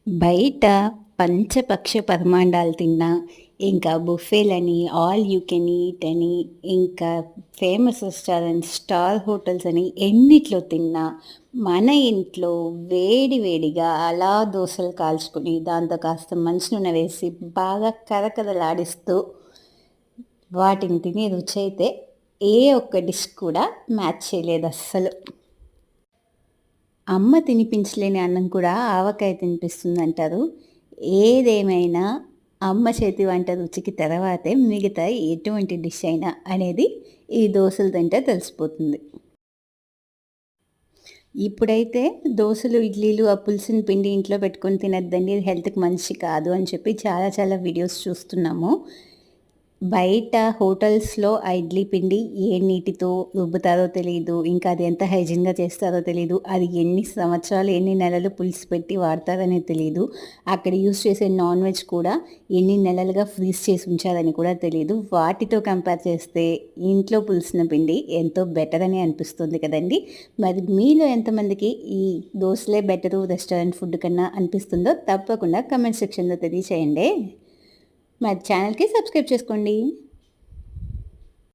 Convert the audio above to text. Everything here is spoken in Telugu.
బయట పంచపక్ష పరమాండాలు తిన్నా, ఇంకా బుఫేలని, ఆల్ యూ కెన్ ఈట్ అని, ఇంకా ఫేమస్ రెస్టారెంట్స్, స్టార్ హోటల్స్ అని ఎన్నిట్లో తిన్నా, మన ఇంట్లో వేడి వేడిగా అలా దోసలు కాల్చుకుని, దాంతో కాస్త మంచినూనె వేసి బాగా కరకరలాడిస్తూ వాటిని తినే రుచయితే ఏ ఒక్క డిష్ కూడా మ్యాచ్ చేయలేదు అస్సలు. అమ్మ తినిపించలేని అన్నం కూడా ఆవకాయ తినిపిస్తుందంటారు. ఏదేమైనా అమ్మ చేతి వంట రుచికి తర్వాతే మిగతా ఎటువంటి డిష్ అయినా అనేది ఈ దోసలు తింటే తెలిసిపోతుంది. ఇప్పుడైతే దోసలు, ఇడ్లీలు, ఆ పులిసిన పిండి ఇంట్లో పెట్టుకొని తినొద్దండి. ఇది హెల్త్‌కి మంచిది కాదు అని చెప్పి చాలా చాలా వీడియోస్ చూస్తున్నాము. బయట హోటల్స్‌లో ఆ ఇడ్లీ పిండి ఏ నీటితో రుబ్బుతారో తెలీదు. ఇంకా అది ఎంత హైజీన్‌గా చేస్తారో తెలీదు. అది ఎన్ని సంవత్సరాలు, ఎన్ని నెలలు పులిసిపెట్టి వాడతారనేది తెలీదు. అక్కడ యూజ్ చేసే నాన్ వెజ్ కూడా ఎన్ని నెలలుగా ఫ్రీజ్ చేసి ఉంచారని కూడా తెలీదు. వాటితో కంపేర్ చేస్తే ఇంట్లో పులిసిన పిండి ఎంతో బెటర్ అని అనిపిస్తుంది కదండీ! మరి మీలో ఎంతమందికి ఈ దోసలే బెటరు రెస్టారెంట్ ఫుడ్ కన్నా అనిపిస్తుందో తప్పకుండా కామెంట్ సెక్షన్‌లో తెలియచేయండి. మరి ఛానల్‌కి సబ్స్క్రైబ్ చేసుకోండి.